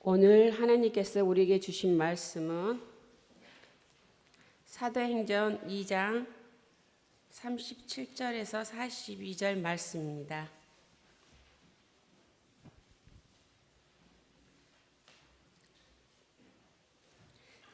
오늘 하나님께서 우리에게 주신 말씀은 사도행전 2장 37절에서 42절 말씀입니다.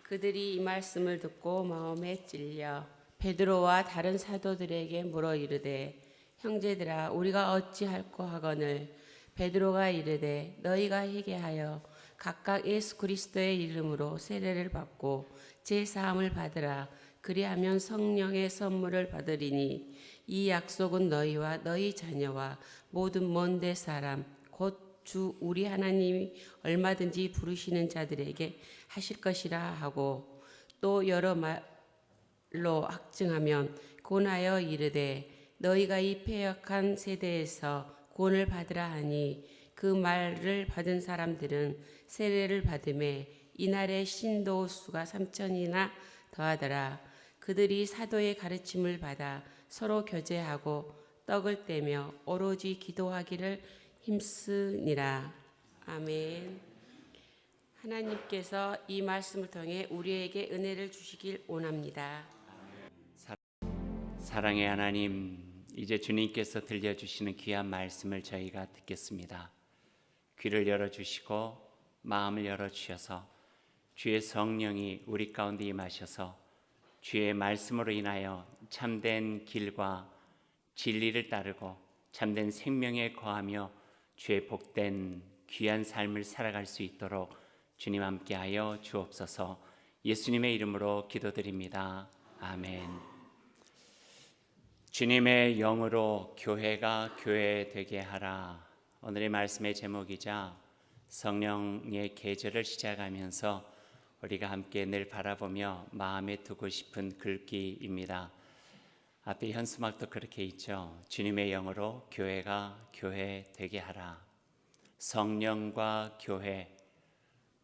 그들이 이 말씀을 듣고 마음에 찔려 베드로와 다른 사도들에게 물어 이르되 형제들아 우리가 어찌할꼬 하거늘 베드로가 이르되 너희가 회개하여 각각 예수 그리스도의 이름으로 세례를 받고 제사함을 받으라. 그리하면 성령의 선물을 받으리니 이 약속은 너희와 너희 자녀와 모든 먼데 사람 곧 주 우리 하나님이 얼마든지 부르시는 자들에게 하실 것이라 하고 또 여러 말로 확증하면 권하여 이르되 너희가 이 패역한 세대에서 구원을 받으라 하니 그 말을 받은 사람들은 세례를 받음에 이날의 신도 수가 3,000이나 더하더라. 그들이 사도의 가르침을 받아 서로 교제하고 떡을 떼며 오로지 기도하기를 힘쓰니라. 아멘. 하나님께서 이 말씀을 통해 우리에게 은혜를 주시길 원합니다. 사랑의 하나님, 이제 주님께서 들려주시는 귀한 말씀을 저희가 듣겠습니다. 귀를 열어주시고 마음을 열어주셔서 주의 성령이 우리 가운데 임하셔서 주의 말씀으로 인하여 참된 길과 진리를 따르고 참된 생명에 거하며 주의 복된 귀한 삶을 살아갈 수 있도록 주님 함께하여 주옵소서. 예수님의 이름으로 기도드립니다. 아멘. 주님의 영으로 교회가 교회 되게 하라. 오늘의 말씀의 제목이자 성령의 계절을 시작하면서 우리가 함께 늘 바라보며 마음에 두고 싶은 글귀입니다. 앞에 현수막도 그렇게 있죠. 주님의 영으로 교회가 교회 되게 하라. 성령과 교회,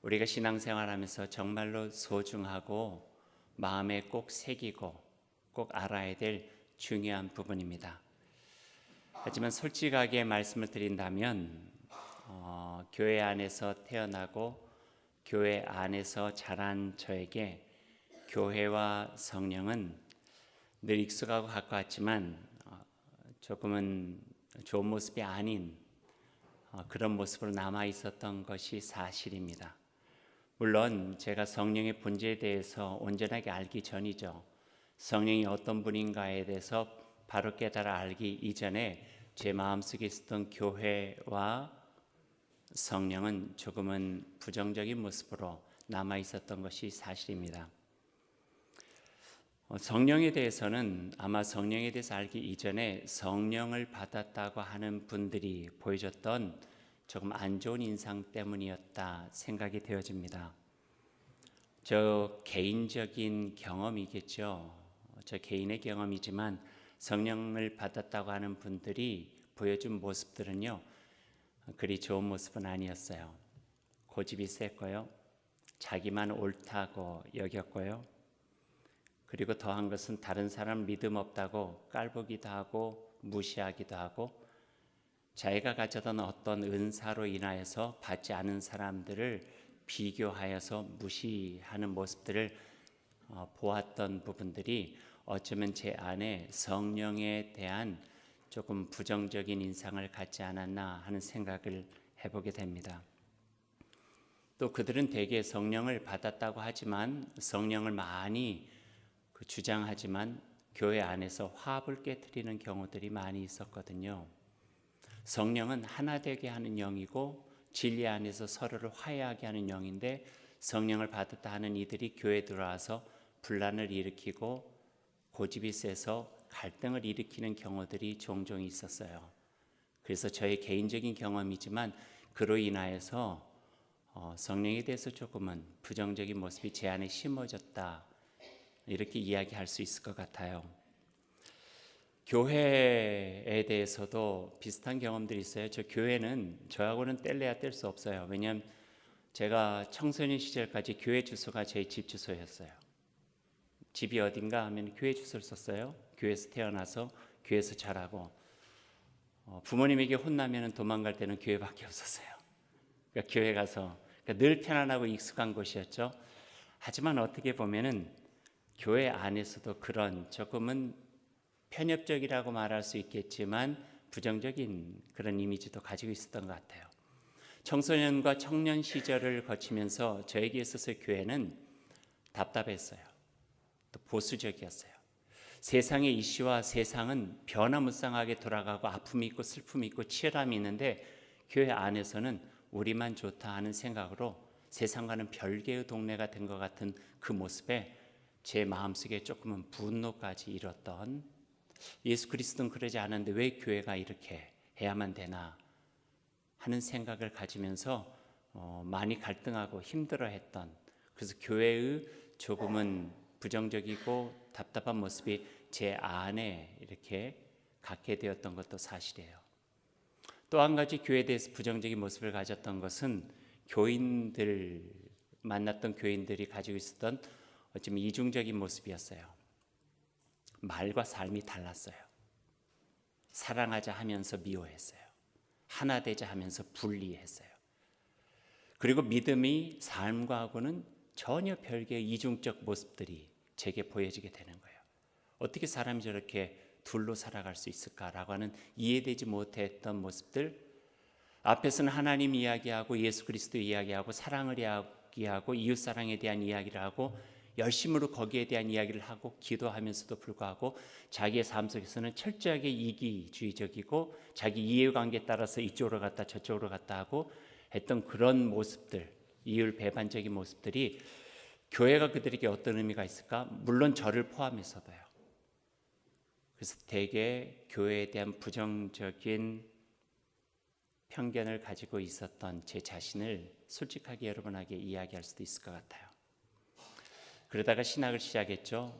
우리가 신앙생활하면서 정말로 소중하고 마음에 꼭 새기고 꼭 알아야 될 중요한 부분입니다. 하지만 솔직하게 말씀을 드린다면 교회 안에서 태어나고 교회 안에서 자란 저에게 교회와 성령은 늘 익숙하고 가까웠지만 조금은 좋은 모습이 아닌 그런 모습으로 남아 있었던 것이 사실입니다. 물론 제가 성령의 본질에 대해서 온전하게 알기 전이죠. 성령이 어떤 분인가에 대해서 바로 깨달아 알기 이전에 제 마음속에 있었던 교회와 성령은 조금은 부정적인 모습으로 남아 있었던 것이 사실입니다. 성령에 대해서는 아마 성령에 대해서 알기 이전에 성령을 받았다고 하는 분들이 보여줬던 조금 안 좋은 인상 때문이었다 생각이 되어집니다. 저 개인적인 경험이겠죠. 저 개인의 경험이지만 성령을 받았다고 하는 분들이 보여준 모습들은요, 그리 좋은 모습은 아니었어요. 고집이 셌고요, 자기만 옳다고 여겼고요, 그리고 더한 것은 다른 사람 믿음 없다고 깔보기도 하고 무시하기도 하고 자기가 가졌던 어떤 은사로 인하여서 받지 않은 사람들을 비교하여서 무시하는 모습들을 보았던 부분들이 어쩌면 제 안에 성령에 대한 조금 부정적인 인상을 갖지 않았나 하는 생각을 해보게 됩니다. 또 그들은 대개 성령을 받았다고 하지만 성령을 많이 주장하지만 교회 안에서 화합을 깨트리는 경우들이 많이 있었거든요. 성령은 하나 되게 하는 영이고 진리 안에서 서로를 화해하게 하는 영인데 성령을 받았다 하는 이들이 교회에 들어와서 분란을 일으키고 고집이 세서 갈등을 일으키는 경우들이 종종 있었어요. 그래서 저의 개인적인 경험이지만 그로 인하여서 성령에 대해서 조금은 부정적인 모습이 제 안에 심어졌다, 이렇게 이야기할 수 있을 것 같아요. 교회에 대해서도 비슷한 경험들이 있어요. 저 교회는 저하고는 뗄래야 뗄 수 없어요. 왜냐하면 제가 청소년 시절까지 교회 주소가 제 집 주소였어요. 집이 어딘가 하면 교회 주소를 썼어요. 교회에서 태어나서 교회에서 자라고 부모님에게 혼나면 도망갈 때는 교회밖에 없었어요. 그러니까 교회 가서 그러니까 늘 편안하고 익숙한 곳이었죠. 하지만 어떻게 보면은 교회 안에서도 그런 조금은 편협적이라고 말할 수 있겠지만 부정적인 그런 이미지도 가지고 있었던 것 같아요. 청소년과 청년 시절을 거치면서 저에게 있어서 교회는 답답했어요. 또 보수적이었어요. 세상의 이슈와 세상은 변화무쌍하게 돌아가고 아픔이 있고 슬픔이 있고 치열함이 있는데 교회 안에서는 우리만 좋다 하는 생각으로 세상과는 별개의 동네가 된 것 같은 그 모습에 제 마음속에 조금은 분노까지 일었던, 예수 그리스도는 그러지 않은데 왜 교회가 이렇게 해야만 되나 하는 생각을 가지면서 많이 갈등하고 힘들어했던, 그래서 교회의 조금은 부정적이고 답답한 모습이 제 안에 이렇게 갖게 되었던 것도 사실이에요. 또 한 가지 교회에 대해서 부정적인 모습을 가졌던 것은 만났던 교인들이 가지고 있었던 어쩌면 이중적인 모습이었어요. 말과 삶이 달랐어요. 사랑하자 하면서 미워했어요. 하나 되자 하면서 분리했어요. 그리고 믿음이 삶과는 전혀 별개의 이중적 모습들이 제게 보여지게 되는 거예요. 어떻게 사람이 저렇게 둘로 살아갈 수 있을까라고 하는 이해되지 못했던 모습들, 앞에서는 하나님 이야기하고 예수 그리스도 이야기하고 사랑을 이야기하고 이웃사랑에 대한 이야기를 하고 열심으로 거기에 대한 이야기를 하고 기도하면서도 불구하고 자기의 삶 속에서는 철저하게 이기주의적이고 자기 이해관계에 따라서 이쪽으로 갔다 저쪽으로 갔다 하고 했던 그런 모습들, 이율 배반적인 모습들이 교회가 그들에게 어떤 의미가 있을까? 물론 저를 포함해서도요. 그래서 대개 교회에 대한 부정적인 편견을 가지고 있었던 제 자신을 솔직하게 여러분에게 이야기할 수도 있을 것 같아요. 그러다가 신학을 시작했죠.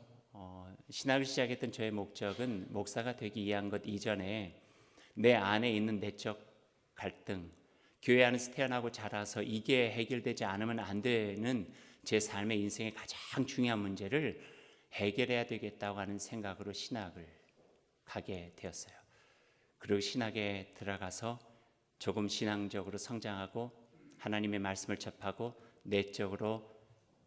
신학을 시작했던 저의 목적은 목사가 되기 위한 것 이전에 내 안에 있는 내적 갈등, 교회 안에서 태어나고 자라서 이게 해결되지 않으면 안 되는 제 삶의 인생의 가장 중요한 문제를 해결해야 되겠다고 하는 생각으로 신학을 가게 되었어요. 그리고 신학에 들어가서 조금 신앙적으로 성장하고 하나님의 말씀을 접하고 내적으로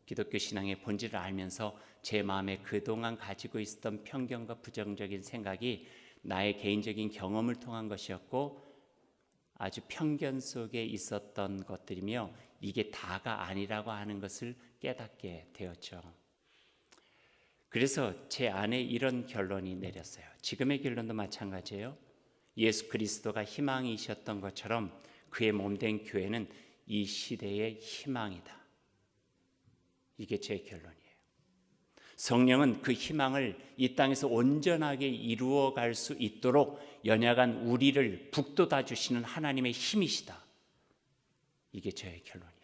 기독교 신앙의 본질을 알면서 제 마음에 그동안 가지고 있었던 편견과 부정적인 생각이 나의 개인적인 경험을 통한 것이었고 아주 편견 속에 있었던 것들이며 이게 다가 아니라고 하는 것을 깨닫게 되었죠. 그래서 제 안에 이런 결론이 내렸어요. 지금의 결론도 마찬가지예요. 예수 그리스도가 희망이셨던 것처럼 그의 몸된 교회는 이 시대의 희망이다. 이게 제 결론이에요. 성령은 그 희망을 이 땅에서 온전하게 이루어 갈 수 있도록 연약한 우리를 북돋아 주시는 하나님의 힘이시다. 이게 저의 결론이에요.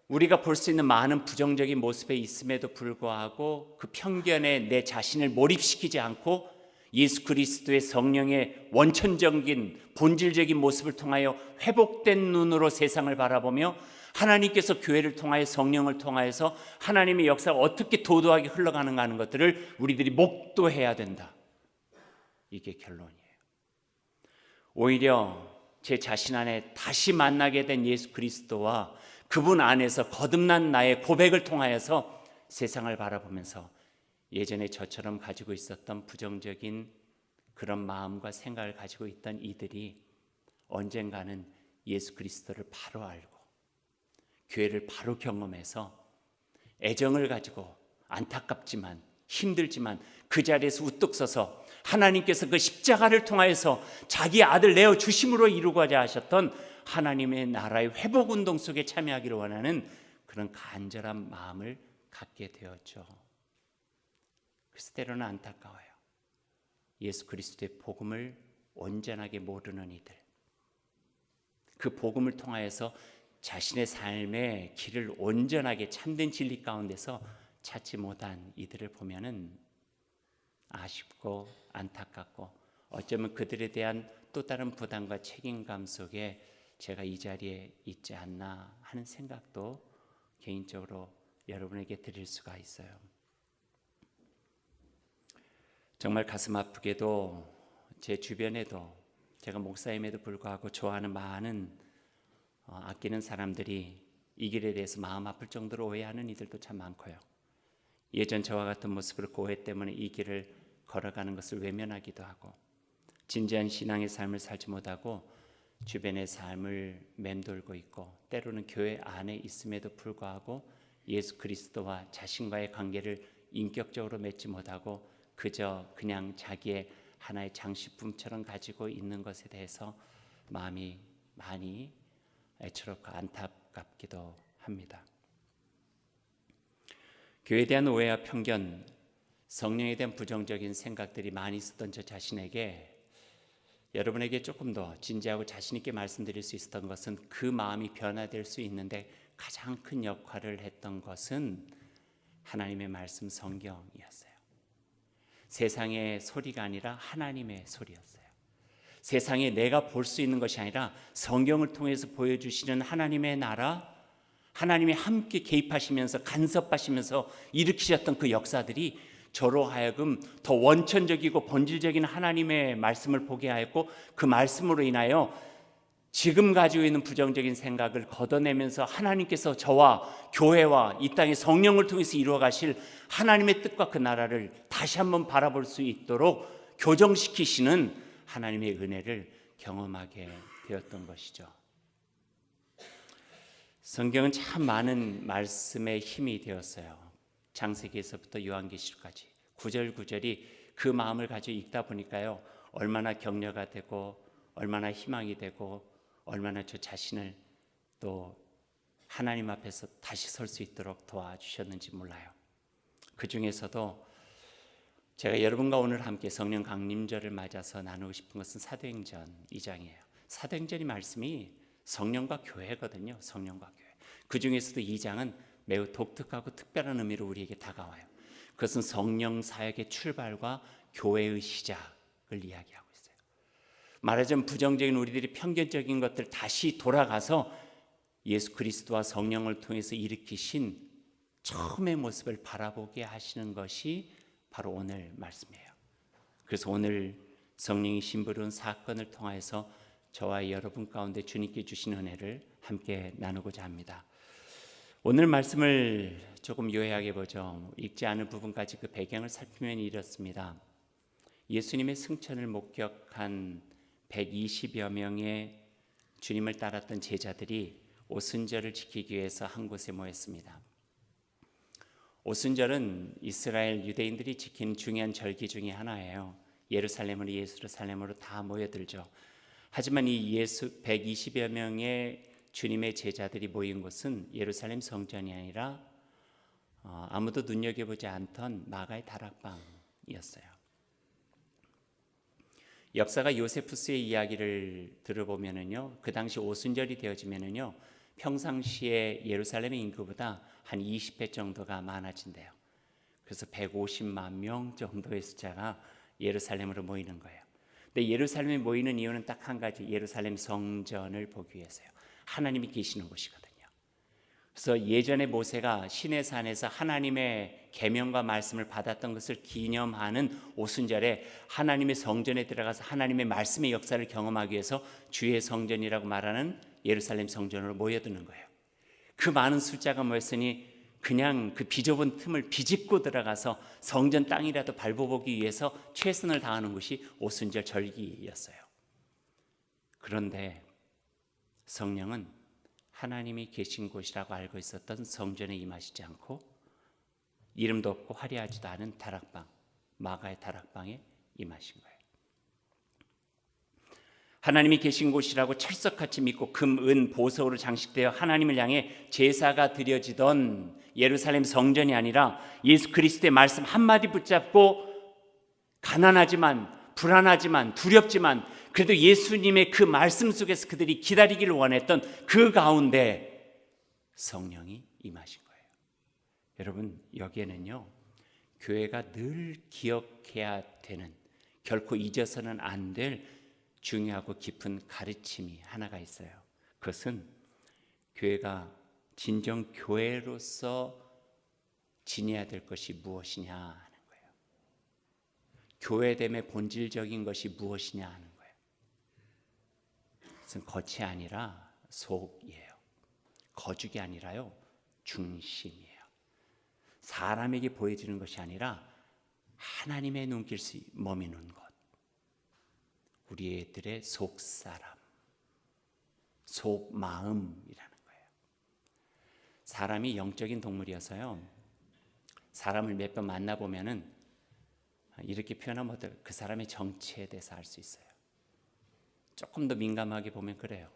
우리가 볼 수 있는 많은 부정적인 모습에 있음에도 불구하고 그 편견에 내 자신을 몰입시키지 않고 예수 그리스도의 성령의 원천적인 본질적인 모습을 통하여 회복된 눈으로 세상을 바라보며 하나님께서 교회를 통하여 성령을 통하여서 하나님의 역사가 어떻게 도도하게 흘러가는가 하는 것들을 우리들이 목도해야 된다. 이게 결론이에요. 오히려 제 자신 안에 다시 만나게 된 예수 그리스도와 그분 안에서 거듭난 나의 고백을 통하여서 세상을 바라보면서 예전에 저처럼 가지고 있었던 부정적인 그런 마음과 생각을 가지고 있던 이들이 언젠가는 예수 그리스도를 바로 알고 교회를 바로 경험해서 애정을 가지고 안타깝지만 힘들지만 그 자리에서 우뚝 서서 하나님께서 그 십자가를 통하여서 자기 아들 내어 주심으로 이루고자 하셨던 하나님의 나라의 회복운동 속에 참여하기를 원하는 그런 간절한 마음을 갖게 되었죠. 그래서 때로는 안타까워요. 예수 그리스도의 복음을 온전하게 모르는 이들, 그 복음을 통하여서 자신의 삶의 길을 온전하게 참된 진리 가운데서 찾지 못한 이들을 보면은 아쉽고 안타깝고 어쩌면 그들에 대한 또 다른 부담과 책임감 속에 제가 이 자리에 있지 않나 하는 생각도 개인적으로 여러분에게 드릴 수가 있어요. 정말 가슴 아프게도 제 주변에도 제가 목사임에도 불구하고 좋아하는 많은 아끼는 사람들이 이 길에 대해서 마음 아플 정도로 오해하는 이들도 참 많고요. 예전 저와 같은 모습으로 그 오해 때문에 이 길을 걸어가는 것을 외면하기도 하고 진지한 신앙의 삶을 살지 못하고 주변의 삶을 맴돌고 있고 때로는 교회 안에 있음에도 불구하고 예수 그리스도와 자신과의 관계를 인격적으로 맺지 못하고 그저 그냥 자기의 하나의 장식품처럼 가지고 있는 것에 대해서 마음이 많이 애처롭고 안타깝기도 합니다. 교회에 대한 오해와 편견, 성령에 대한 부정적인 생각들이 많이 있었던 저 자신에게 여러분에게 조금 더 진지하고 자신 있게 말씀드릴 수 있었던 것은 그 마음이 변화될 수 있는데 가장 큰 역할을 했던 것은 하나님의 말씀 성경이었어요. 세상의 소리가 아니라 하나님의 소리였어요. 세상에 내가 볼 수 있는 것이 아니라 성경을 통해서 보여주시는 하나님의 나라, 하나님이 함께 개입하시면서 간섭하시면서 일으키셨던 그 역사들이 저로 하여금 더 원천적이고 본질적인 하나님의 말씀을 보게 하였고 그 말씀으로 인하여 지금 가지고 있는 부정적인 생각을 걷어내면서 하나님께서 저와 교회와 이 땅의 성령을 통해서 이루어 가실 하나님의 뜻과 그 나라를 다시 한번 바라볼 수 있도록 교정시키시는 하나님의 은혜를 경험하게 되었던 것이죠. 성경은 참 많은 말씀의 힘이 되었어요. 창세기에서부터 요한계시록까지 구절구절이 그 마음을 가지고 읽다 보니까요, 얼마나 격려가 되고 얼마나 희망이 되고 얼마나 저 자신을 또 하나님 앞에서 다시 설 수 있도록 도와주셨는지 몰라요. 그 중에서도 제가 여러분과 오늘 함께 성령 강림절을 맞아서 나누고 싶은 것은 사도행전 2장이에요. 사도행전이 말씀이 성령과 교회거든요. 성령과 교회. 그 중에서도 2장은 매우 독특하고 특별한 의미로 우리에게 다가와요. 그것은 성령 사역의 출발과 교회의 시작을 이야기하고 있어요. 말하자면 부정적인 우리들이 편견적인 것들 다시 돌아가서 예수 그리스도와 성령을 통해서 일으키신 처음의 모습을 바라보게 하시는 것이 바로 오늘 말씀이에요. 그래서 오늘 성령이 심부름 사건을 통해서 저와 여러분 가운데 주님께 주신 은혜를 함께 나누고자 합니다. 오늘 말씀을 조금 요약해 보죠. 읽지 않은 부분까지 그 배경을 살피면 이렇습니다. 예수님의 승천을 목격한 120여 명의 주님을 따랐던 제자들이 오순절을 지키기 위해서 한 곳에 모였습니다. 오순절은 이스라엘 유대인들이 지키는 중요한 절기 중에 하나예요. 예루살렘으로 다 모여들죠. 하지만 이 120여 명의 주님의 제자들이 모인 곳은 예루살렘 성전이 아니라 아무도 눈여겨보지 않던 마가의 다락방이었어요. 역사가 요세푸스의 이야기를 들어보면은요, 그 당시 오순절이 되어지면은요, 평상시에 예루살렘의 인구보다 한 20배 정도가 많아진대요. 그래서 150만 명 정도의 숫자가 예루살렘으로 모이는 거예요. 근데 예루살렘에 모이는 이유는 딱 한 가지, 예루살렘 성전을 보기 위해서요. 하나님이 계시는 곳이거든요. 그래서 예전에 모세가 시내산에서 하나님의 계명과 말씀을 받았던 것을 기념하는 오순절에 하나님의 성전에 들어가서 하나님의 말씀의 역사를 경험하기 위해서 주의 성전이라고 말하는 예루살렘 성전으로 모여드는 거예요. 그 많은 숫자가 모였으니 그냥 그 비좁은 틈을 비집고 들어가서 성전 땅이라도 밟아보기 위해서 최선을 다하는 것이 오순절 절기였어요. 그런데 성령은 하나님이 계신 곳이라고 알고 있었던 성전에 임하시지 않고 이름도 없고 화려하지도 않은 다락방, 마가의 다락방에 임하신 거예요. 하나님이 계신 곳이라고 철석같이 믿고 금, 은, 보석으로 장식되어 하나님을 향해 제사가 드려지던 예루살렘 성전이 아니라 예수 그리스도의 말씀 한마디 붙잡고 가난하지만 불안하지만 두렵지만 그래도 예수님의 그 말씀 속에서 그들이 기다리기를 원했던 그 가운데 성령이 임하신 거예요. 여러분, 여기에는요, 교회가 늘 기억해야 되는, 결코 잊어서는 안 될 중요하고 깊은 가르침이 하나가 있어요. 그것은 교회가 진정 교회로서 지녀야 될 것이 무엇이냐 하는 거예요. 교회됨의 본질적인 것이 무엇이냐 하는 거예요. 그것은 겉이 아니라 속이에요. 거죽이 아니라요, 중심이에요. 사람에게 보여지는 것이 아니라 하나님의 눈길이 머무는 것. 우리들의 속사람, 속마음이라는 거예요. 사람이 영적인 동물이어서요, 사람을 몇 번 만나보면은 이렇게 표현하면 그 사람의 정체에 대해서 알 수 있어요. 조금 더 민감하게 보면 그래요.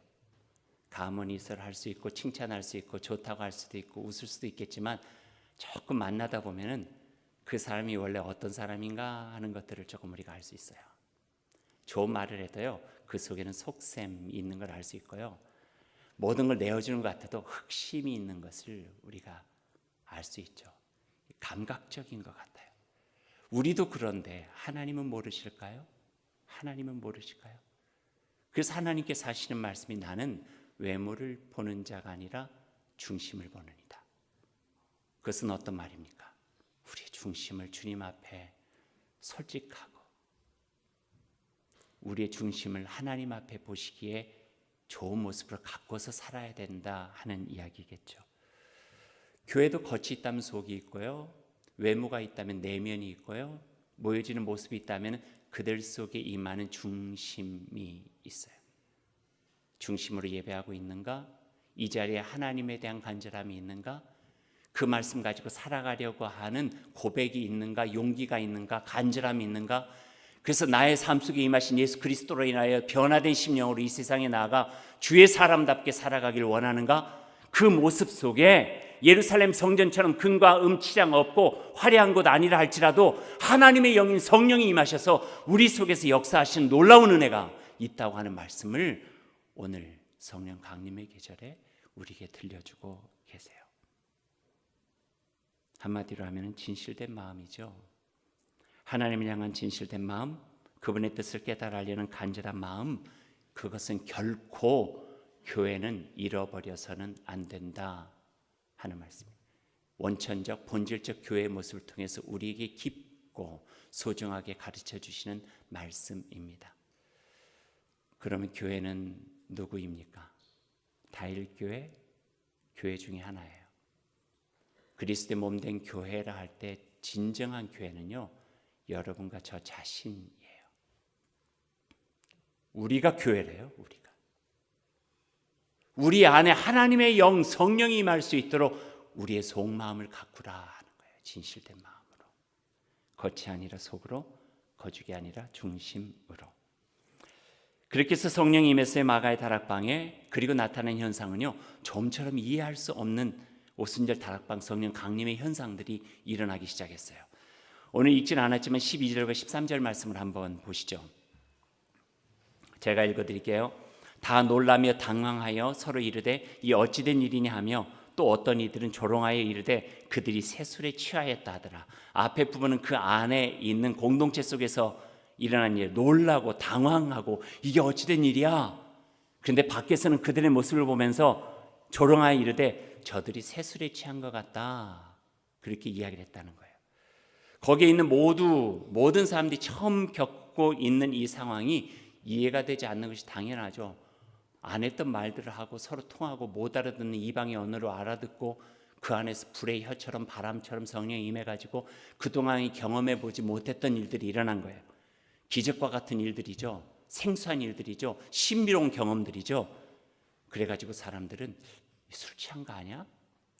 감언이설 할 수 있고 칭찬할 수 있고 좋다고 할 수도 있고 웃을 수도 있겠지만 조금 만나다 보면은 그 사람이 원래 어떤 사람인가 하는 것들을 조금 우리가 알 수 있어요. 좋은 말을 해도요, 그 속에는 속셈이 있는 걸 알 수 있고요, 모든 걸 내어주는 것 같아도 흑심이 있는 것을 우리가 알 수 있죠. 감각적인 것 같아요. 우리도 그런데 하나님은 모르실까요? 하나님은 모르실까요? 그래서 하나님께서 하시는 말씀이 나는 외모를 보는 자가 아니라 중심을 보는 이다. 그것은 어떤 말입니까? 우리의 중심을 주님 앞에 솔직하고 우리의 중심을 하나님 앞에 보시기에 좋은 모습으로 갖고서 살아야 된다 하는 이야기겠죠. 교회도 겉이 있다면 속이 있고요, 외모가 있다면 내면이 있고요, 모여지는 모습이 있다면 그들 속에 임하는 중심이 있어요. 중심으로 예배하고 있는가? 이 자리에 하나님에 대한 간절함이 있는가? 그 말씀 가지고 살아가려고 하는 고백이 있는가? 용기가 있는가? 간절함이 있는가? 그래서 나의 삶 속에 임하신 예수 그리스도로 인하여 변화된 심령으로 이 세상에 나아가 주의 사람답게 살아가길 원하는가? 그 모습 속에 예루살렘 성전처럼 금과 치장 없고 화려한 곳 아니라 할지라도 하나님의 영인 성령이 임하셔서 우리 속에서 역사하시는 놀라운 은혜가 있다고 하는 말씀을 오늘 성령 강림의 계절에 우리에게 들려주고 계세요. 한마디로 하면 진실된 마음이죠. 하나님을 향한 진실된 마음, 그분의 뜻을 깨달으려는 간절한 마음, 그것은 결코 교회는 잃어버려서는 안 된다 하는 말씀입니다. 원천적 본질적 교회의 모습을 통해서 우리에게 깊고 소중하게 가르쳐 주시는 말씀입니다. 그러면 교회는 누구입니까? 다일교회, 교회 중에 하나예요. 그리스도의 몸된 교회라 할 때 진정한 교회는요, 여러분과 저 자신이에요. 우리가 교회래요. 우리 안에 하나님의 영 성령이 임할 수 있도록 우리의 속마음을 가꾸라 하는 거예요. 진실된 마음으로, 겉이 아니라 속으로, 거죽이 아니라 중심으로. 그렇게 해서 성령이 임했어요. 마가의 다락방에. 그리고 나타난 현상은요, 좀처럼 이해할 수 없는 오순절 다락방 성령 강림의 현상들이 일어나기 시작했어요. 오늘 읽지는 않았지만 12절과 13절 말씀을 한번 보시죠. 제가 읽어드릴게요. 다 놀라며 당황하여 서로 이르되 이 어찌된 일이냐 하며 또 어떤 이들은 조롱하여 이르되 그들이 세술에 취하였다 하더라. 앞에 부분은 그 안에 있는 공동체 속에서 일어난 일, 놀라고 당황하고 이게 어찌된 일이야. 그런데 밖에서는 그들의 모습을 보면서 조롱하여 이르되 저들이 세술에 취한 것 같다. 그렇게 이야기를 했다는 거예요. 거기에 있는 모든 사람들이 처음 겪고 있는 이 상황이 이해가 되지 않는 것이 당연하죠. 안 했던 말들을 하고 서로 통하고 못 알아듣는 이방의 언어로 알아듣고 그 안에서 불의 혀처럼 바람처럼 성령이 임해가지고 그동안 경험해 보지 못했던 일들이 일어난 거예요. 기적과 같은 일들이죠. 생소한 일들이죠. 신비로운 경험들이죠. 그래가지고 사람들은 술 취한 거 아니야?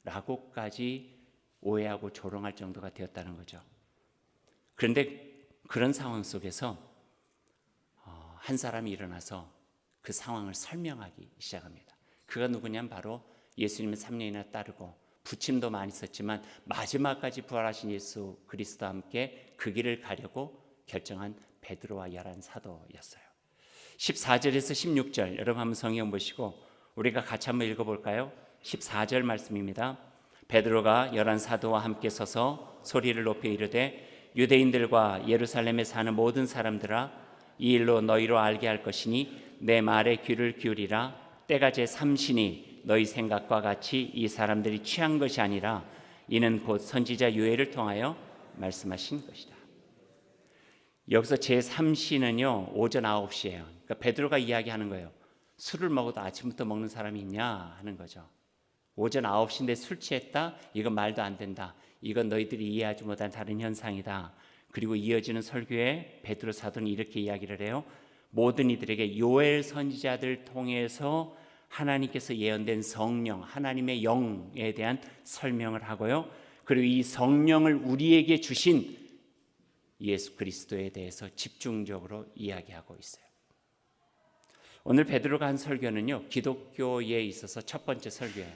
라고까지 오해하고 조롱할 정도가 되었다는 거죠. 그런데 그런 상황 속에서 한 사람이 일어나서 그 상황을 설명하기 시작합니다. 그가 누구냐면 바로 예수님을 3년이나 따르고 부침도 많이 썼지만 마지막까지 부활하신 예수 그리스도와 함께 그 길을 가려고 결정한 베드로와 11 사도였어요. 14절에서 16절 여러분 한번 성경 보시고 우리가 같이 한번 읽어볼까요? 14절 말씀입니다. 베드로가 11 사도와 함께 서서 소리를 높여 이르되 유대인들과 예루살렘에 사는 모든 사람들아 이 일로 너희로 알게 할 것이니 내 말에 귀를 기울이라. 때가 제 3시니 너희 생각과 같이 이 사람들이 취한 것이 아니라 이는 곧 선지자 요엘을 통하여 말씀하신 것이다. 여기서 제 3시는요 오전 9시예요. 그러니까 베드로가 이야기하는 거예요. 술을 먹어도 아침부터 먹는 사람이 있냐 하는 거죠. 오전 9시인데 술 취했다? 이건 말도 안 된다. 이건 너희들이 이해하지 못한 다른 현상이다. 그리고 이어지는 설교에 베드로 사도는 이렇게 이야기를 해요. 모든 이들에게 요엘 선지자들 통해서 하나님께서 예언된 성령, 하나님의 영에 대한 설명을 하고요. 그리고 이 성령을 우리에게 주신 예수 그리스도에 대해서 집중적으로 이야기하고 있어요. 오늘 베드로가 한 설교는요, 기독교에 있어서 첫 번째 설교예요.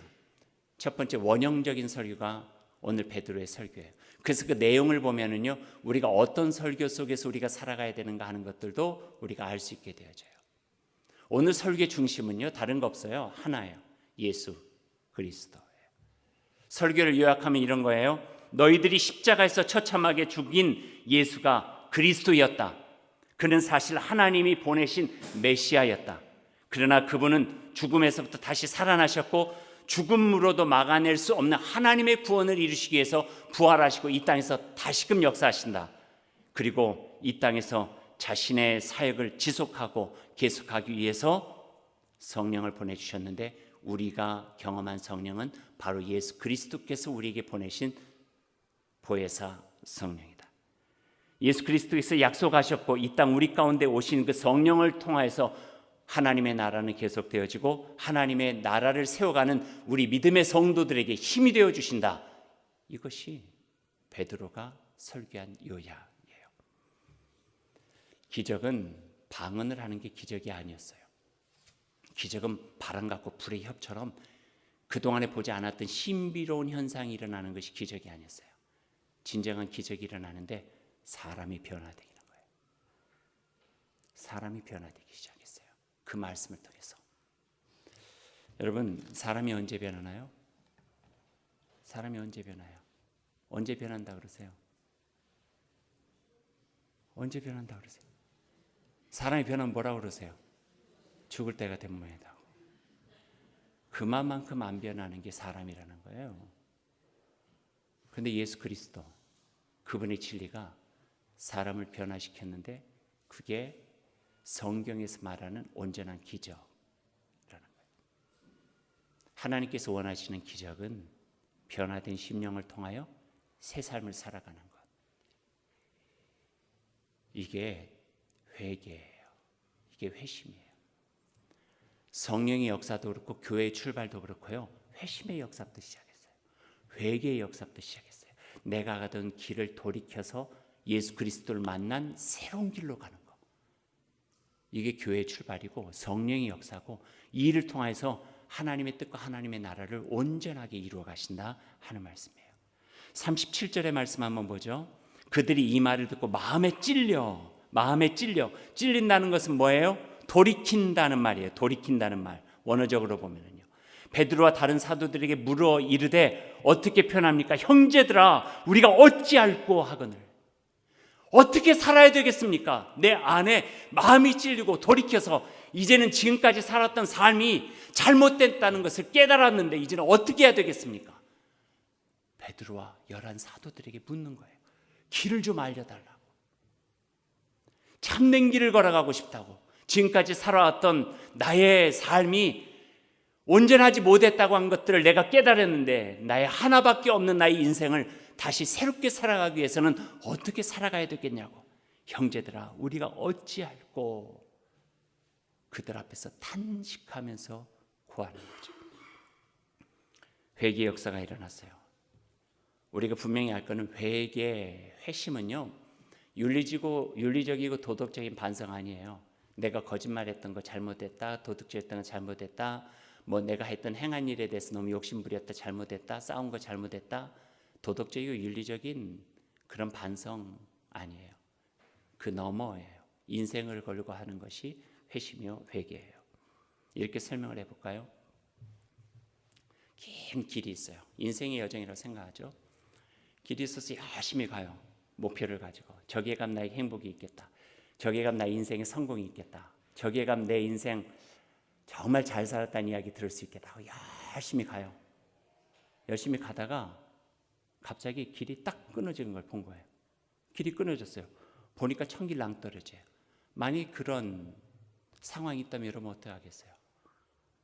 첫 번째 원형적인 설교가 오늘 베드로의 설교예요. 그래서 그 내용을 보면은요, 우리가 어떤 설교 속에서 우리가 살아가야 되는가 하는 것들도 우리가 알 수 있게 되어져요. 오늘 설교의 중심은요, 다른 거 없어요. 하나예요. 예수 그리스도예요. 설교를 요약하면 이런 거예요. 너희들이 십자가에서 처참하게 죽인 예수가 그리스도였다. 그는 사실 하나님이 보내신 메시아였다. 그러나 그분은 죽음에서부터 다시 살아나셨고 죽음으로도 막아낼 수 없는 하나님의 구원을 이루시기 위해서 부활하시고 이 땅에서 다시금 역사하신다. 그리고 이 땅에서 자신의 사역을 지속하고 계속하기 위해서 성령을 보내주셨는데 우리가 경험한 성령은 바로 예수 그리스도께서 우리에게 보내신 보혜사 성령이다. 예수 그리스도께서 약속하셨고 이 땅 우리 가운데 오신 그 성령을 통하여서 하나님의 나라는 계속되어지고 하나님의 나라를 세워가는 우리 믿음의 성도들에게 힘이 되어 주신다. 이것이 베드로가 설교한 요약이에요. 기적은 방언을 하는 게 기적이 아니었어요. 기적은 바람 같고 불의 협처럼 그동안에 보지 않았던 신비로운 현상이 일어나는 것이 기적이 아니었어요. 진정한 기적이 일어나는데 사람이 변화되는 거예요. 사람이 변화되기 시작했어요. 그 말씀을 통해서. 여러분, 사람이 언제 변하나요? 사람이 언제 변해요? 언제 변한다 그러세요? 언제 변한다 그러세요? 사람이 변하면 뭐라고 그러세요? 죽을 때가 되면 모양이다. 그만큼 안 변하는 게 사람이라는 거예요. 그런데 예수 그리스도, 그분의 진리가 사람을 변화시켰는데 그게 성경에서 말하는 온전한 기적이라는 거예요. 하나님께서 원하시는 기적은 변화된 심령을 통하여 새 삶을 살아가는 것. 이게 회개예요. 이게 회심이에요. 성령의 역사도 그렇고 교회의 출발도 그렇고요. 회심의 역사부터 시작했어요. 회개의 역사부터 시작했어요. 내가 가던 길을 돌이켜서 예수 그리스도를 만난 새로운 길로 가는 것. 이게 교회의 출발이고 성령의 역사고 이 일을 통해서 하나님의 뜻과 하나님의 나라를 온전하게 이루어 가신다 하는 말씀이에요. 37절의 말씀 한번 보죠. 그들이 이 말을 듣고 마음에 찔린다는 것은 뭐예요? 돌이킨다는 말이에요. 돌이킨다는 말. 원어적으로 보면은요. 베드로와 다른 사도들에게 물어 이르되 어떻게 표현합니까? 형제들아, 우리가 어찌할꼬 하거늘. 어떻게 살아야 되겠습니까? 내 안에 마음이 찔리고 돌이켜서 이제는 지금까지 살았던 삶이 잘못됐다는 것을 깨달았는데 이제는 어떻게 해야 되겠습니까? 베드로와 11 사도들에게 묻는 거예요. 길을 좀 알려달라고. 참된 길을 걸어가고 싶다고. 지금까지 살아왔던 나의 삶이 온전하지 못했다고 한 것들을 내가 깨달았는데 나의 하나밖에 없는 나의 인생을 다시 새롭게 살아가기 위해서는 어떻게 살아가야 되겠냐고. 형제들아, 우리가 어찌할꼬. 그들 앞에서 탄식하면서 구하는 거죠. 회개 역사가 일어났어요. 우리가 분명히 알 거는 회개, 회심은요, 윤리적이고 도덕적인 반성 아니에요. 내가 거짓말했던 거 잘못했다, 도둑질했던 거 잘못했다, 뭐 내가 했던 행한 일에 대해서 너무 욕심부렸다, 잘못했다, 싸운 거 잘못했다, 도덕적이고 윤리적인 그런 반성 아니에요. 그 너머예요. 인생을 걸고 하는 것이 회심이요 회개예요. 이렇게 설명을 해볼까요? 긴 길이 있어요. 인생의 여정이라고 생각하죠. 길이 있어서 열심히 가요. 목표를 가지고 저기에 가면 나에게 행복이 있겠다. 저기에 가면 나의 인생에 성공이 있겠다. 저기에 가면 내 인생 정말 잘 살았다는 이야기 들을 수 있겠다. 열심히 가요. 열심히 가다가 갑자기 길이 딱 끊어지는 걸 본 거예요. 길이 끊어졌어요. 보니까 천길 낭떠러지예요. 만약 그런 상황이 있다면 여러분 어떻게 하겠어요?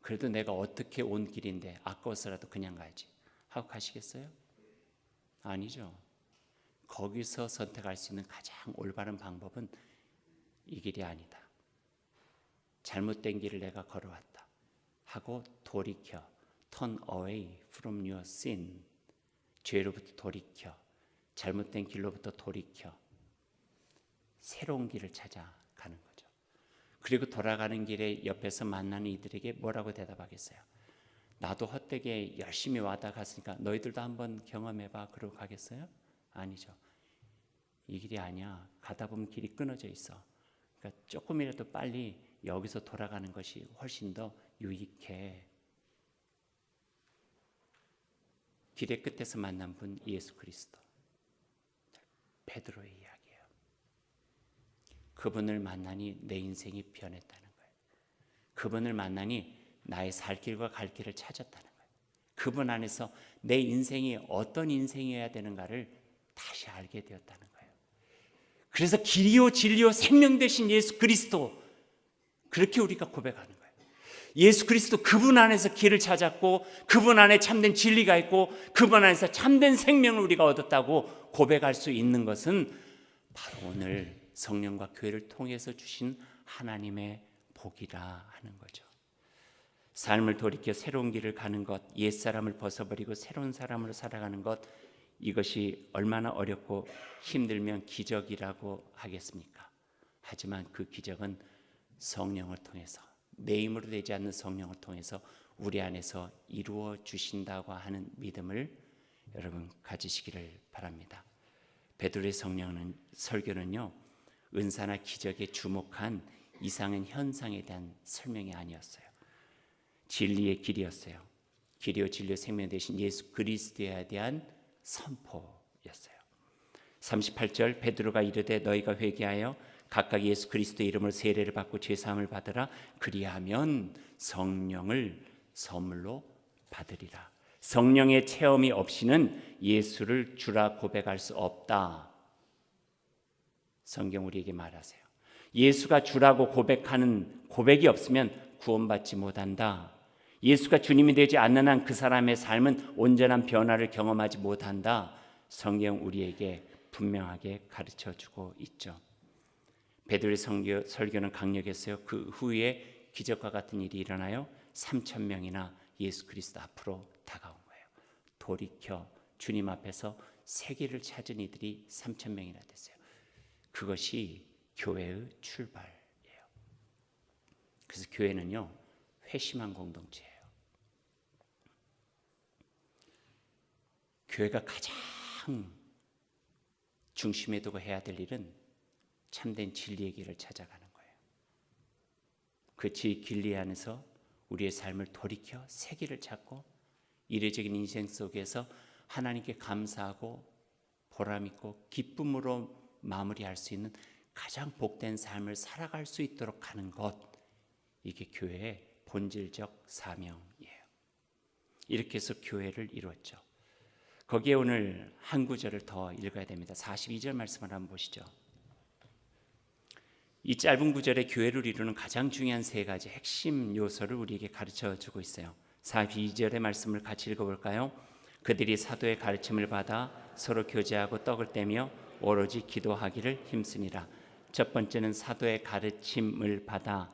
그래도 내가 어떻게 온 길인데 아까워서라도 그냥 가야지 하고 가시겠어요? 아니죠. 거기서 선택할 수 있는 가장 올바른 방법은 이 길이 아니다. 잘못된 길을 내가 걸어왔다 하고 돌이켜, turn away from your sin, 죄로부터 돌이켜, 잘못된 길로부터 돌이켜 새로운 길을 찾아가는 거죠. 그리고 돌아가는 길에 옆에서 만나는 이들에게 뭐라고 대답하겠어요? 나도 헛되게 열심히 와다 갔으니까 너희들도 한번 경험해봐 그러고 가겠어요? 아니죠. 이 길이 아니야. 가다 보면 길이 끊어져 있어. 그러니까 조금이라도 빨리 여기서 돌아가는 것이 훨씬 더 유익해. 길의 끝에서 만난 분 예수 그리스도, 베드로의 이야기예요. 그분을 만나니 내 인생이 변했다는 거예요. 그분을 만나니 나의 살 길과 갈 길을 찾았다는 거예요. 그분 안에서 내 인생이 어떤 인생이어야 되는가를 다시 알게 되었다는 거예요. 그래서 길이요 진리요 생명 되신 예수 그리스도, 그렇게 우리가 고백하는 거예요. 예수 그리스도 그분 안에서 길을 찾았고 그분 안에 참된 진리가 있고 그분 안에서 참된 생명을 우리가 얻었다고 고백할 수 있는 것은 바로 오늘 성령과 교회를 통해서 주신 하나님의 복이라 하는 거죠. 삶을 돌이켜 새로운 길을 가는 것, 옛사람을 벗어버리고 새로운 사람으로 살아가는 것, 이것이 얼마나 어렵고 힘들면 기적이라고 하겠습니까? 하지만 그 기적은 성령을 통해서, 내 힘으로 되지 않는 성령을 통해서 우리 안에서 이루어 주신다고 하는 믿음을 여러분 가지시기를 바랍니다. 베드로의 설교는요, 은사나 기적에 주목한 이상한 현상에 대한 설명이 아니었어요. 진리의 길이었어요. 길이요 진리요 생명 되신 예수 그리스도에 대한 선포였어요. 38절 베드로가 이르되 너희가 회개하여 각각 예수 그리스도의 이름으로 세례를 받고 죄사함을 받으라. 그리하면 성령을 선물로 받으리라. 성령의 체험이 없이는 예수를 주라 고백할 수 없다. 성경 우리에게 말하세요. 예수가 주라고 고백하는 고백이 없으면 구원받지 못한다. 예수가 주님이 되지 않는 한 그 사람의 삶은 온전한 변화를 경험하지 못한다. 성경 우리에게 분명하게 가르쳐주고 있죠. 베드로의 설교는 강력했어요. 그 후에 기적과 같은 일이 일어나요. 3,000명이나 예수 그리스도 앞으로 다가온 거예요. 돌이켜 주님 앞에서 세계를 찾은 이들이 3,000명이나 됐어요. 그것이 교회의 출발이에요. 그래서 교회는요, 회심한 공동체예요. 교회가 가장 중심에 두고 해야 될 일은 참된 진리의 길을 찾아가는 거예요. 그 진리 안에서 우리의 삶을 돌이켜 새 길을 찾고 이례적인 인생 속에서 하나님께 감사하고 보람있고 기쁨으로 마무리할 수 있는 가장 복된 삶을 살아갈 수 있도록 하는 것, 이게 교회의 본질적 사명이에요. 이렇게 해서 교회를 이루었죠. 거기에 오늘 한 구절을 더 읽어야 됩니다. 42절 말씀을 한번 보시죠. 이 짧은 구절에 교회를 이루는 가장 중요한 세 가지 핵심 요소를 우리에게 가르쳐주고 있어요. 42절의 말씀을 같이 읽어볼까요? 그들이 사도의 가르침을 받아 서로 교제하고 떡을 떼며 오로지 기도하기를 힘쓰니라. 첫 번째는 사도의 가르침을 받아.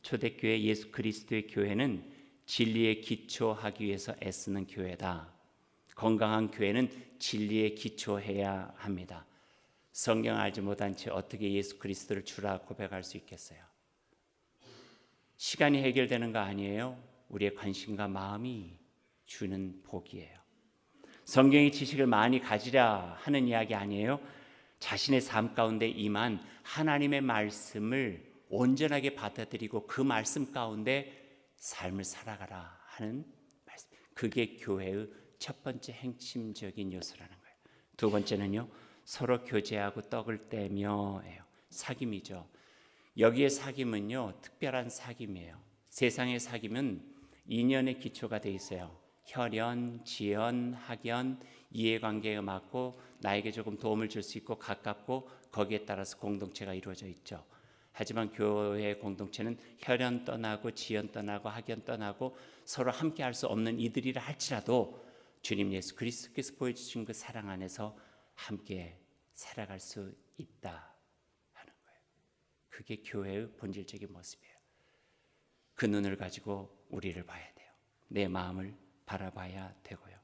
초대교회 예수 그리스도의 교회는 진리에 기초하기 위해서 애쓰는 교회다. 건강한 교회는 진리에 기초해야 합니다. 성경 알지 못한 채 어떻게 예수 그리스도를 주라 고백할 수 있겠어요? 시간이 해결되는 거 아니에요. 우리의 관심과 마음이 주는 복이에요. 성경의 지식을 많이 가지라 하는 이야기 아니에요. 자신의 삶 가운데 임한 하나님의 말씀을 온전하게 받아들이고 그 말씀 가운데 삶을 살아가라 하는 말씀. 그게 교회의 첫 번째 핵심적인 요소라는 거예요. 두 번째는요, 서로 교제하고 떡을 떼며예요. 사귐이죠. 여기에 사귐은요, 특별한 사귐이에요. 세상의 사귐은 인연의 기초가 돼 있어요. 혈연, 지연, 학연, 이해관계가 맞고 나에게 조금 도움을 줄 수 있고 가깝고 거기에 따라서 공동체가 이루어져 있죠. 하지만 교회 공동체는 혈연 떠나고 지연 떠나고 학연 떠나고 서로 함께 할 수 없는 이들이라 할지라도 주님 예수 그리스도께서 보여주신 그 사랑 안에서 함께 살아갈 수 있다 하는 거예요. 그게 교회의 본질적인 모습이에요. 그 눈을 가지고 우리를 봐야 돼요. 내 마음을 바라봐야 되고요.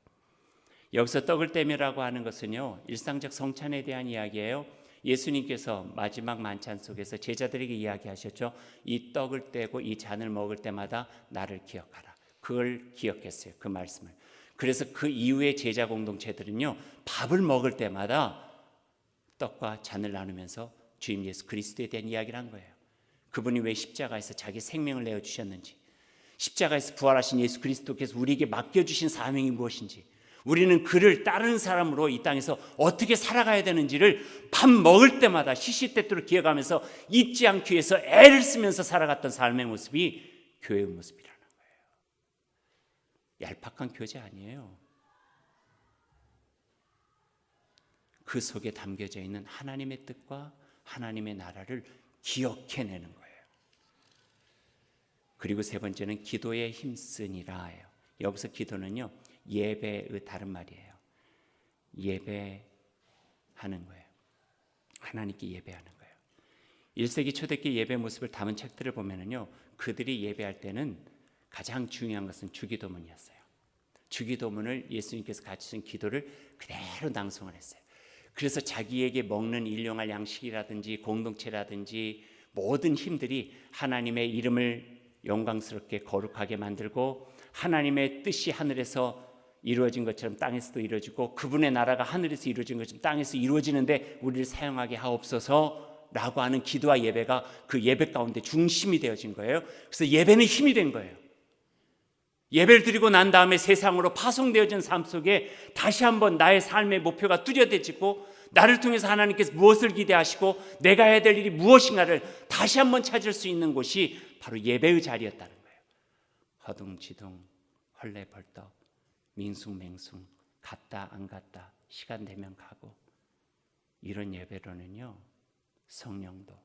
여기서 떡을 떼매라고 하는 것은요, 일상적 성찬에 대한 이야기예요. 예수님께서 마지막 만찬 속에서 제자들에게 이야기하셨죠. 이 떡을 떼고 이 잔을 먹을 때마다 나를 기억하라. 그걸 기억했어요. 그 말씀을. 그래서 그 이후에 제자 공동체들은요, 밥을 먹을 때마다 떡과 잔을 나누면서 주님 예수 그리스도에 대한 이야기를 한 거예요. 그분이 왜 십자가에서 자기 생명을 내어주셨는지, 십자가에서 부활하신 예수 그리스도께서 우리에게 맡겨주신 사명이 무엇인지, 우리는 그를 따르는 사람으로 이 땅에서 어떻게 살아가야 되는지를 밥 먹을 때마다 시시때때로 기억하면서 잊지 않기 위해서 애를 쓰면서 살아갔던 삶의 모습이 교회의 모습이라는 거예요. 얄팍한 교제 아니에요. 그 속에 담겨져 있는 하나님의 뜻과 하나님의 나라를 기억해내는 거예요. 그리고 세 번째는 기도에 힘쓰니라예요. 여기서 기도는요, 예배의 다른 말이에요. 예배하는 거예요. 하나님께 예배하는 거예요. 1세기 초대기 예배 모습을 담은 책들을 보면은요, 그들이 예배할 때는 가장 중요한 것은 주기도문이었어요. 주기도문을 예수님께서 가르치신 기도를 그대로 낭송을 했어요. 그래서 자기에게 먹는 일용할 양식이라든지 공동체라든지 모든 힘들이 하나님의 이름을 영광스럽게 거룩하게 만들고 하나님의 뜻이 하늘에서 이루어진 것처럼 땅에서도 이루어지고 그분의 나라가 하늘에서 이루어진 것처럼 땅에서 이루어지는데 우리를 사용하게 하옵소서 라고 하는 기도와 예배가 그 예배 가운데 중심이 되어진 거예요. 그래서 예배는 힘이 된 거예요. 예배를 드리고 난 다음에 세상으로 파송되어진 삶 속에 다시 한번 나의 삶의 목표가 뚜렷해지고 나를 통해서 하나님께서 무엇을 기대하시고 내가 해야 될 일이 무엇인가를 다시 한번 찾을 수 있는 곳이 바로 예배의 자리였다는 거예요. 허둥지둥 헐레벌떡 민숭맹숭 갔다 안 갔다 시간 되면 가고 이런 예배로는요, 성령도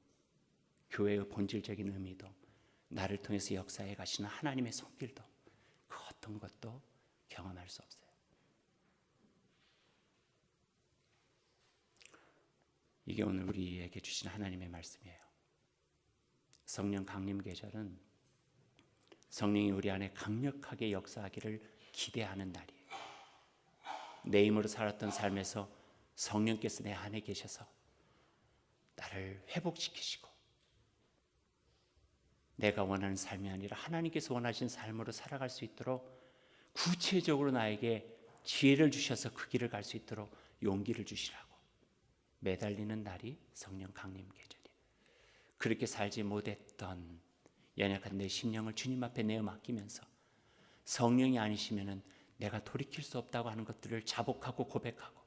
교회의 본질적인 의미도 나를 통해서 역사해 가시는 하나님의 손길도 그 어떤 것도 경험할 수 없어요. 이게 오늘 우리에게 주신 하나님의 말씀이에요. 성령 강림 계절은 성령이 우리 안에 강력하게 역사하기를 기대하는 날이에요. 내 힘으로 살았던 삶에서 성령께서 내 안에 계셔서 나를 회복시키시고 내가 원하는 삶이 아니라 하나님께서 원하신 삶으로 살아갈 수 있도록 구체적으로 나에게 지혜를 주셔서 그 길을 갈 수 있도록 용기를 주시라고 매달리는 날이 성령 강림 계절이에요. 그렇게 살지 못했던 연약한 내 심령을 주님 앞에 내어 맡기면서 성령이 아니시면은 내가 돌이킬 수 없다고 하는 것들을 자복하고 고백하고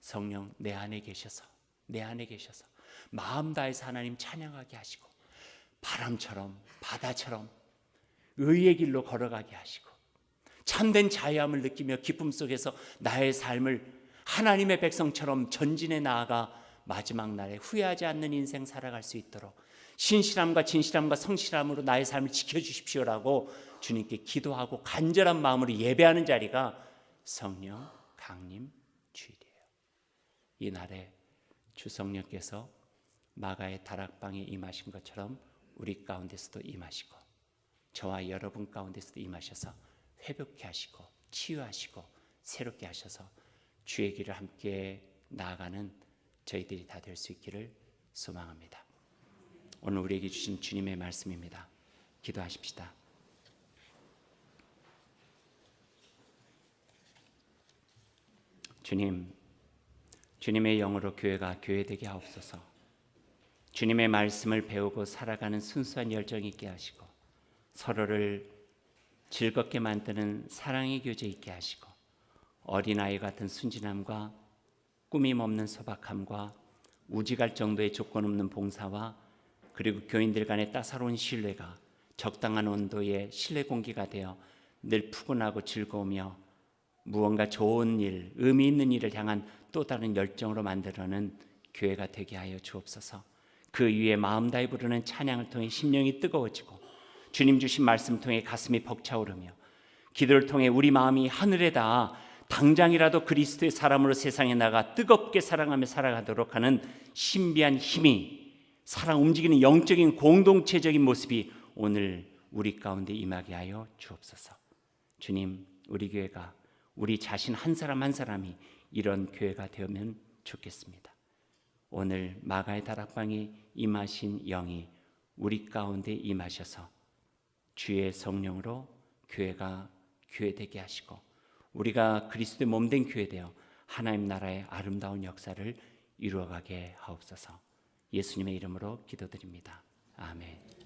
성령 내 안에 계셔서 마음 다해서 하나님 찬양하게 하시고 바람처럼 바다처럼 의의 길로 걸어가게 하시고 참된 자유함을 느끼며 기쁨 속에서 나의 삶을 하나님의 백성처럼 전진해 나아가 마지막 날에 후회하지 않는 인생 살아갈 수 있도록 신실함과 진실함과 성실함으로 나의 삶을 지켜주십시오라고 주님께 기도하고 간절한 마음으로 예배하는 자리가 성령 강림 주일이에요. 이 날에 주 성령께서 마가의 다락방에 임하신 것처럼 우리 가운데서도 임하시고 저와 여러분 가운데서도 임하셔서 회복케 하시고 치유하시고 새롭게 하셔서 주의 길을 함께 나아가는 저희들이 다 될 수 있기를 소망합니다. 오늘 우리에게 주신 주님의 말씀입니다. 기도하십시다. 주님, 주님의 영으로 교회가 교회되게 하옵소서. 주님의 말씀을 배우고 살아가는 순수한 열정이 있게 하시고 서로를 즐겁게 만드는 사랑의 교제 있게 하시고 어린아이 같은 순진함과 꾸밈 없는 소박함과 우직할 정도의 조건 없는 봉사와 그리고 교인들 간의 따사로운 신뢰가 적당한 온도의 실내 공기가 되어 늘 푸근하고 즐거우며 무언가 좋은 일, 의미 있는 일을 향한 또 다른 열정으로 만들어내는 교회가 되게 하여 주옵소서. 그 위에 마음 다해 부르는 찬양을 통해 심령이 뜨거워지고 주님 주신 말씀 통해 가슴이 벅차오르며 기도를 통해 우리 마음이 하늘에 닿아 당장이라도 그리스도의 사람으로 세상에 나가 뜨겁게 사랑하며 살아가도록 하는 신비한 힘이 살아 움직이는 영적인 공동체적인 모습이 오늘 우리 가운데 임하게 하여 주옵소서. 주님, 우리 교회가 우리 자신 한 사람 한 사람이 이런 교회가 되면 좋겠습니다. 오늘 마가의 다락방에 임하신 영이 우리 가운데 임하셔서 주의 성령으로 교회가 교회되게 하시고 우리가 그리스도의 몸된 교회 되어 하나님 나라의 아름다운 역사를 이루어가게 하옵소서. 예수님의 이름으로 기도드립니다. 아멘.